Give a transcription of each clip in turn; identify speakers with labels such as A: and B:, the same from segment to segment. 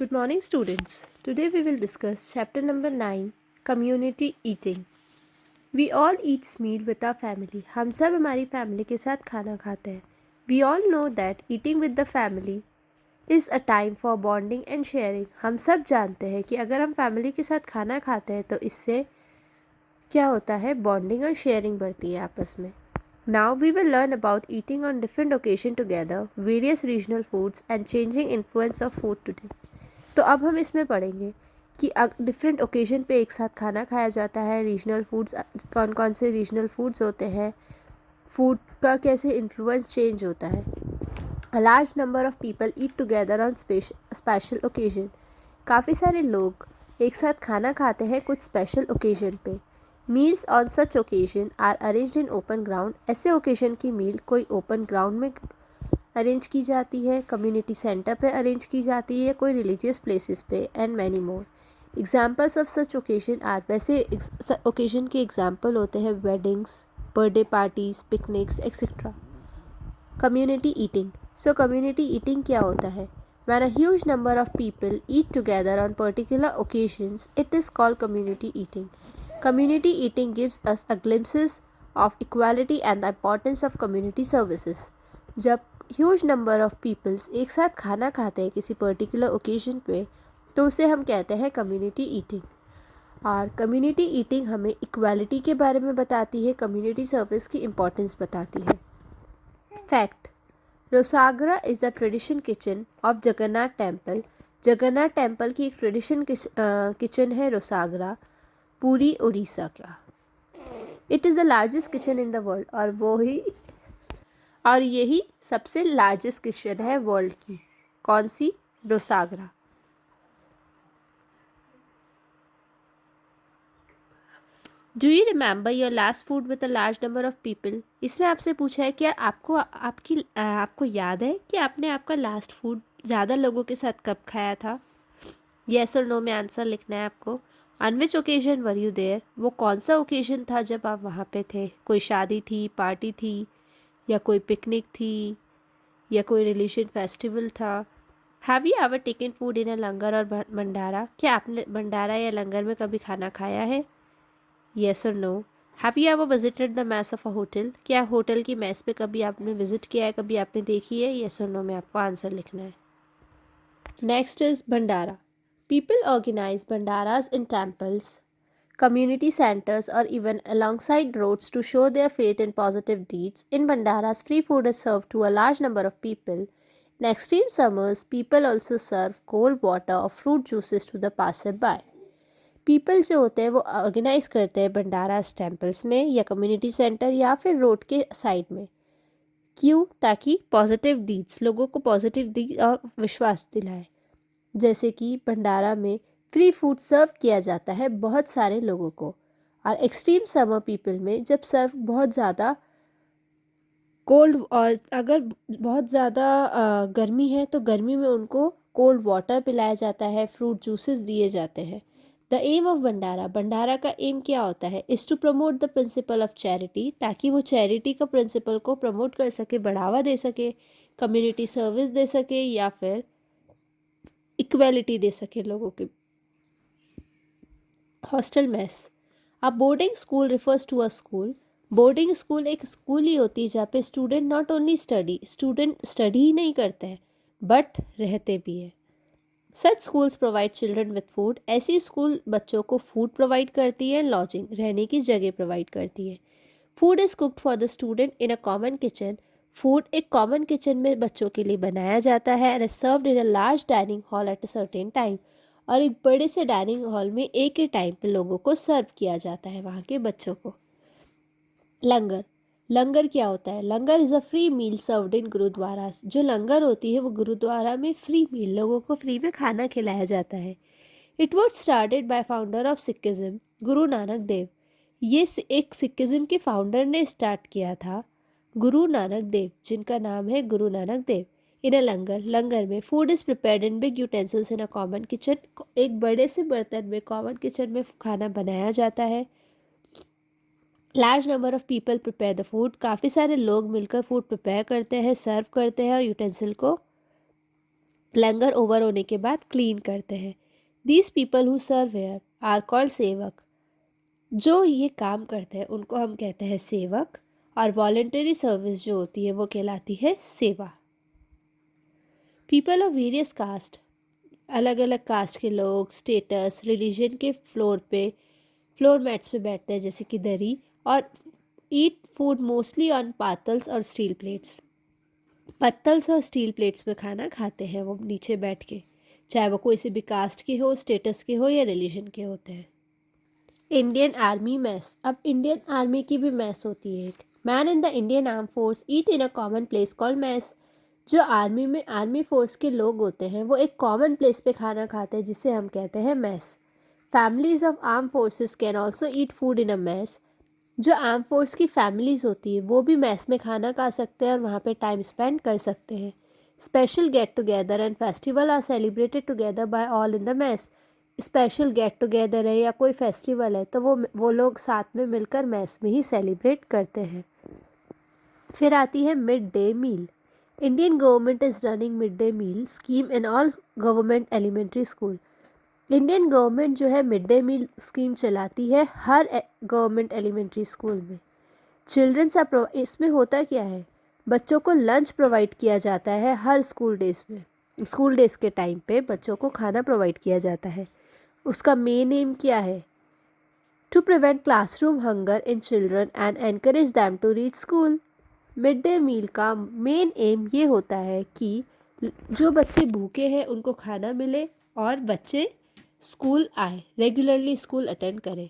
A: Good morning, students. Today we will discuss chapter number 9 Community Eating. We all eat meal with our family. हम सब हमारी family के साथ खाना खाते हैं. We all know that eating with the family is a time for bonding and sharing. हम सब जानते हैं कि अगर हम फैमिली के साथ खाना खाते हैं तो इससे क्या होता है, बॉन्डिंग और शेयरिंग बढ़ती है आपस में. Now we will learn about eating on different occasions together, various regional foods and changing influence of food today. तो अब हम इसमें पढ़ेंगे कि डिफरेंट ओकेजन पे एक साथ खाना खाया जाता है. रीजनल फूड्स कौन कौन से रीजनल फूड्स होते हैं, फूड का कैसे इन्फ्लुएंस चेंज होता है. A large number of people eat together on special occasion. काफ़ी सारे लोग एक साथ खाना खाते हैं कुछ स्पेशल ओकेजन पे. Meals on such occasion are arranged in open ground. ऐसे ओकेजन की मील कोई ओपन ग्राउंड में अरेंज की जाती है, कम्युनिटी सेंटर पे अरेंज की जाती है, कोई रिलीजियस प्लेसेस पे and many more. Examples of such occasion are, वैसे ओकेजन के एग्जाम्पल होते हैं weddings, birthday parties, picnics etcetera. Community eating. So community eating क्या होता है? When a huge number of people eat together on particular occasions, it is called community eating. Community eating gives us a glimpses of equality and the importance of community services. जब huge number of peoples एक साथ खाना खाते हैं किसी particular occasion पे तो उसे हम कहते हैं कम्युनिटी ईटिंग. और कम्युनिटी ईटिंग हमें इक्वालिटी के बारे में बताती है, कम्युनिटी सर्विस की इम्पोर्टेंस बताती है. Fact: Rosaghara is the tradition kitchen of Jagannath temple. Jagannath temple की एक ट्रेडिशन किचन है रोसागरा, पूरी उड़ीसा का. It is the largest kitchen in the world. और यही सबसे लार्जेस्ट किचन है वर्ल्ड की. कौन सी? Rosaghara. Do you remember your last food with a large number of people. इसमें आपसे पूछा है क्या आपको याद है कि आपने आपका लास्ट फूड ज़्यादा लोगों के साथ कब खाया था? येस और नो में आंसर लिखना है आपको. On which occasion were you there. वो कौन सा ओकेजन था जब आप वहाँ पे थे? कोई शादी थी, पार्टी थी, या कोई पिकनिक थी, या कोई रिलीजन फेस्टिवल था. Have you ever taken food in a langar or bhandara. क्या आपने भंडारा या लंगर में कभी खाना खाया है? येस और no. Have you ever visited the mess of a hotel. क्या होटल की मैस पे कभी आपने विजिट किया है, कभी आपने देखी है? येस और नो में आपको आंसर लिखना है. Next is bhandara. People organize bhandaras in temples, community centers, or even alongside roads to show their faith in positive deeds. In Bandaras, free food is served to a large number of people. In extreme summers, people also serve cold water or fruit juices to the passerby. People जो होते हैं वो organise करते हैं bhandaras temples में या community centre या फिर रोड के साइड में. क्यों? ताकि पॉजिटिव डीड्स, लोगों को पॉजिटिव डीड और विश्वास दिलाए. जैसे कि भंडारा में फ्री फूड सर्व किया जाता है बहुत सारे लोगों को. और एक्सट्रीम समर पीपल में जब सर्व बहुत ज़्यादा कोल्ड, और अगर बहुत ज़्यादा गर्मी है तो गर्मी में उनको कोल्ड वाटर पिलाया जाता है, फ्रूट जूसेस दिए जाते हैं. The aim of bhandara. Bhandara का एम क्या होता है? Is to promote the principle of charity. ताकि वो चैरिटी का प्रिंसिपल को प्रमोट कर सके, बढ़ावा दे सके, कम्युनिटी सर्विस दे सके, या फिर इक्वेलिटी दे सके लोगों के. Hostel mess. A boarding school refers to a school. Boarding school एक स्कूल ही होती है जहाँ पे student not only student study ही नहीं करते हैं बट रहते भी हैं. Such schools provide children with food. ऐसी स्कूल बच्चों को फूड प्रोवाइड करती है, लॉजिंग रहने की जगह प्रोवाइड करती है. Food is cooked for the student in a common kitchen. Food एक कॉमन किचन में बच्चों के लिए बनाया जाता है and served in a large dining hall at a certain time. और एक बड़े से डाइनिंग हॉल में एक ही टाइम पे लोगों को सर्व किया जाता है, वहाँ के बच्चों को. लंगर. लंगर क्या होता है? Langar is a free meal served in gurdwaras. जो लंगर होती है वो गुरुद्वारा में फ्री मील, लोगों को फ्री में खाना खिलाया जाता है. It was started by founder of Sikhism, Guru Nanak Dev. ये एक सिखिज्म के फाउंडर ने स्टार्ट किया था, गुरु नानक देव, जिनका नाम है गुरु नानक देव. इन अ लंगर. लंगर में food is prepared in big utensils in a common kitchen. एक बड़े से बर्तन में कॉमन किचन में खाना बनाया जाता है. Large number of people prepare the food. काफ़ी सारे लोग मिलकर फूड प्रिपेयर करते हैं, सर्व करते हैं और यूटेंसिल को लंगर ओवर होने के बाद क्लीन करते हैं। These people who serve here are called sevak. जो ये काम करते हैं उनको हम कहते हैं सेवक, और वॉलंटरी सर्विस जो होती है वो कहलाती है सेवा। पीपल ऑफ वेरियस कास्ट, अलग अलग कास्ट के लोग स्टेटस रिलीजन के फ्लोर मैट्स पे बैठते हैं जैसे कि दरी, और ईट फूड मोस्टली ऑन पातल्स और स्टील प्लेट्स। पत्तल्स और स्टील प्लेट्स में खाना खाते हैं वो नीचे बैठ के, चाहे वो कोई से भी कास्ट के हो, स्टेटस के हो या रिलीजन के होते हैं। इंडियन आर्मी मैस, अब इंडियन आर्मी की भी मैस होती है एक। Man in the Indian arm force eat in a common place called mess. जो आर्मी में आर्मी फोर्स के लोग होते हैं वो एक कॉमन प्लेस पे खाना खाते हैं जिसे हम कहते हैं mess. Families of arm forces can also eat food in a mess. जो आर्म फोर्स की फैमिलीज़ होती है वो भी मैस में खाना खा सकते हैं और वहाँ पे टाइम स्पेंड कर सकते हैं। Special get together and festival are celebrated together by all in the mess. Special get together है या कोई फेस्टिवल है तो वो लोग साथ में मिलकर मैस में ही सेलिब्रेट करते हैं। फिर आती है mid day meal. Indian government is running mid day meal scheme in all government elementary school. Indian government जो है मिड डे मील स्कीम चलाती है हर गवर्नमेंट एलिमेंट्री स्कूल में। चिल्ड्रंस इसमें होता क्या है, बच्चों को लंच प्रोवाइड किया जाता है हर स्कूल डेज़ में। स्कूल डेज़ के टाइम पे बच्चों को खाना प्रोवाइड किया जाता है। उसका मेन एम क्या है? To prevent classroom hunger in children and encourage them to reach school. Mid day meal का मेन एम ये होता है कि जो बच्चे भूखे हैं उनको खाना मिले और बच्चे स्कूल आए, रेगुलरली स्कूल अटेंड करें।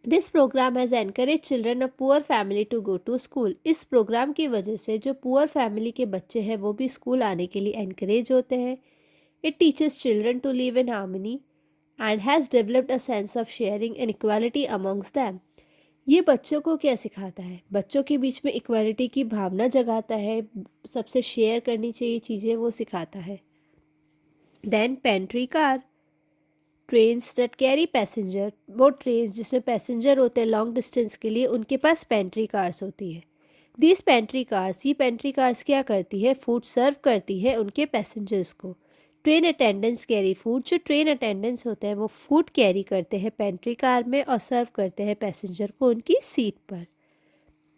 A: This program has encourage children of poor family to go to school. इस प्रोग्राम की वजह से जो पुअर फैमिली के बच्चे हैं वो भी स्कूल आने के लिए एनकरेज होते हैं। It teaches children to live in harmony and has developed a sense of sharing and equality amongst them. ये बच्चों को क्या सिखाता है? बच्चों के बीच में इक्वालिटी की भावना जगाता है, सबसे शेयर करनी चाहिए चीज़ें वो सिखाता है। Then pantry car, trains that carry passenger, वो ट्रेन्स जिसमें पैसेंजर होते हैं लॉन्ग डिस्टेंस के लिए उनके पास पेंट्री कार्स होती है। दिस पेंट्री कार्स, ये पेंट्री कार्स क्या करती है? फूड सर्व करती है उनके पैसेंजर्स को। ट्रेन अटेंडेंट्स कैरी फूड, जो ट्रेन अटेंडेंट्स होते हैं वो फूड कैरी करते हैं पेंट्री कार में और सर्व करते हैं पैसेंजर को उनकी सीट पर।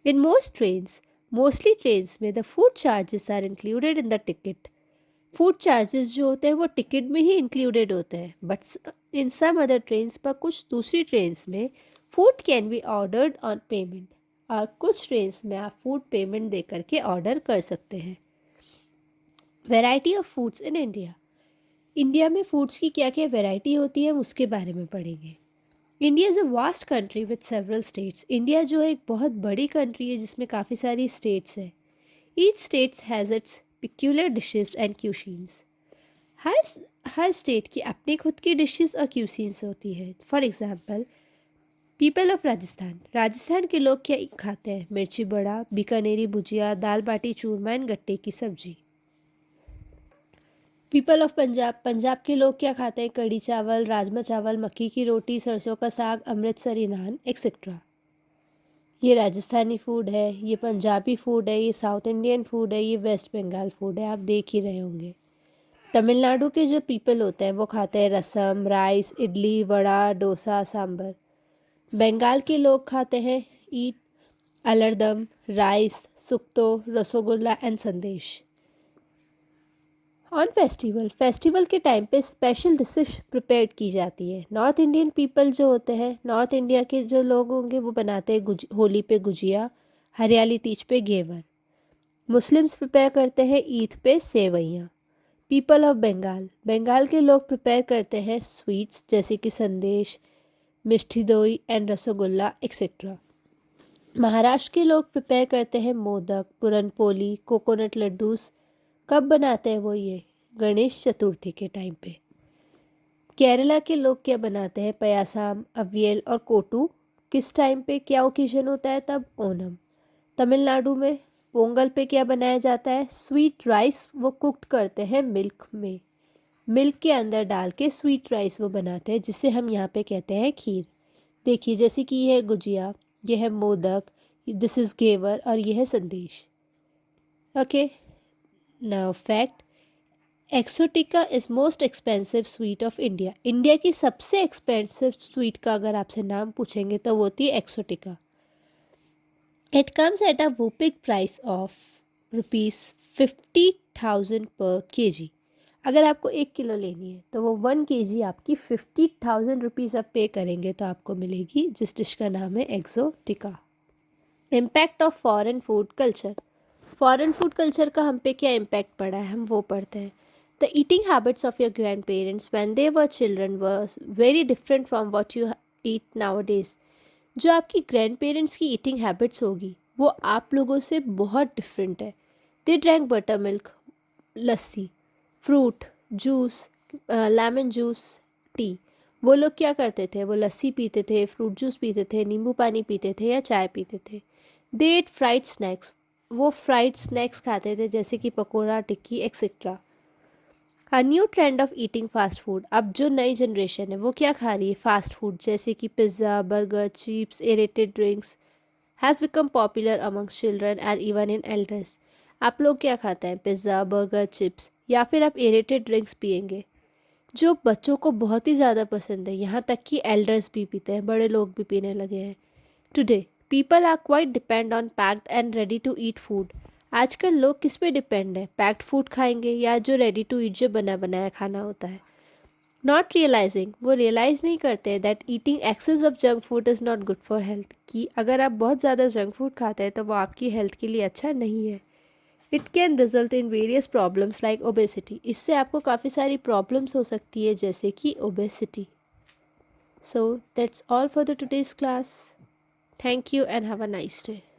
A: इन मोस्टली ट्रेन्स में the food charges are included in the ticket. Food charges जो होते हैं वो टिकट में ही इंक्लूडेड होते हैं, but in some other trains पर, कुछ दूसरी ट्रेन्स में food can be ordered on payment, और कुछ ट्रेन्स में आप फूड पेमेंट दे करके ऑर्डर कर सकते हैं। Variety of foods in India, India में फूड्स की क्या क्या वैरायटी होती है हम उसके बारे में पढ़ेंगे। India is a vast country with several states. India जो है एक बहुत बड़ी कंट्री है जिसमें काफ़ी सारी स्टेट्स हैं। Each states has its peculiar dishes and cuisines। Her state की अपनी खुद की डिशेस और क्यूसीन्स होती है। For example, people of Rajasthan, Rajasthan के लोग क्या खाते हैं? मिर्ची बड़ा, बीकानेरी भुजिया, दाल बाटी चूरमा एंड गट्टे की सब्जी। पीपल ऑफ पंजाब, पंजाब के लोग क्या खाते हैं? कढ़ी चावल, राजमा चावल, मक्की की रोटी, सरसों का साग, अमृतसरी नान एक्सेट्रा। ये राजस्थानी फूड है, ये पंजाबी फूड है, ये साउथ इंडियन फूड है, ये वेस्ट बंगाल फूड है, आप देख ही रहे होंगे। तमिलनाडु के जो पीपल होते हैं वो खाते हैं रसम, राइस, इडली, वड़ा, डोसा, सांभर। बंगाल के लोग खाते हैं ईट, अलरदम, राइस, सुक्तो, रसोगुल्ला एंड संदेश। ऑन फेस्टिवल के टाइम पे स्पेशल डिशेस प्रिपेयर की जाती है। नॉर्थ इंडियन पीपल जो होते हैं, नॉर्थ इंडिया के जो लोग होंगे वो बनाते हैं होली पे गुजिया, हरियाली तीज पे घेवर। मुस्लिम्स प्रिपेयर करते हैं ईद पे सेवइयाँ। पीपल ऑफ बंगाल, बंगाल के लोग प्रिपेयर करते हैं स्वीट्स जैसे कि संदेश, मिष्ठी दोई एंड रसोगुल्ला एक्सेट्रा। महाराष्ट्र के लोग प्रिपेयर करते हैं मोदक, पुरनपोली, कोकोनट लड्डूस। कब बनाते हैं वो? ये गणेश चतुर्थी के टाइम पे। केरला के लोग क्या बनाते हैं? पयासाम, अवियल और कोटू। किस टाइम पे, क्या ओकेजन होता है तब? ओनम। तमिलनाडु में पोंगल पे क्या बनाया जाता है? स्वीट राइस, वो कुक्ड करते हैं मिल्क में, मिल्क के अंदर डाल के स्वीट राइस वो बनाते हैं जिसे हम यहाँ पे कहते हैं खीर। देखिए जैसे कि ये है गुजिया, ये है मोदक, दिस इज़ घेवर और ये है संदेश। Okay, now fact, Exotica is most expensive sweet of India. India की सबसे एक्सपेंसिव स्वीट का अगर आपसे नाम पूछेंगे तो वो होती है Exotica. It comes at a whopping price of ₹50,000 per KG. अगर आपको 1 किलो लेनी है तो वो 1 kg आपकी ₹50,000 आप पे करेंगे तो आपको मिलेगी, जिस डिश का नाम है Exotica. Impact of foreign food culture. Foreign food culture का हम पे क्या इम्पैक्ट पड़ा है, हम वो पढ़ते हैं। The eating habits of your grandparents when they were children were very different from what you eat nowadays. जो आपकी ग्रैंड पेरेंट्स की ईटिंग हैबिट्स होगी वो आप लोगों से बहुत डिफरेंट है। They drank buttermilk, lassi, fruit juice, lemon juice, tea. वो लोग क्या करते थे, वो लस्सी पीते थे, फ्रूट जूस पीते थे, नींबू पानी पीते थे या चाय पीते थे। दे एट फ्राइड स्नैक्स, वो फ्राइड स्नैक्स खाते थे जैसे कि pakora, tikki etcetera. A new trend of eating fast food. अब जो नई जनरेशन है वो क्या खा रही है, फास्ट फूड जैसे कि pizza, burger, chips, aerated drinks has become popular amongst children and even in elders. आप लोग क्या खाते हैं, पिज़्ज़ा, बर्गर, चिप्स, या फिर आप एरेटेड ड्रिंक्स पियेंगे, जो बच्चों को बहुत ही ज़्यादा पसंद है। यहाँ तक कि एल्डर्स भी पीते हैं, बड़े लोग भी पीने लगे हैं। Today people are quite depend on packed and ready to eat food. आजकल लोग किस पे डिपेंड है, पैक्ड फूड खाएंगे या जो रेडी टू ईट जो बना बनाया खाना होता है। नॉट रियलाइजिंग, वो रियलाइज़ नहीं करते that eating excess of junk food is not good for health, कि अगर आप बहुत ज़्यादा जंक फूड खाते हैं तो वो आपकी हेल्थ के लिए अच्छा नहीं है। It can result in various problems like obesity. इससे आपको काफ़ी सारी प्रॉब्लम्स हो सकती है जैसे कि obesity. So that's all for the today's class. Thank you and have a nice day.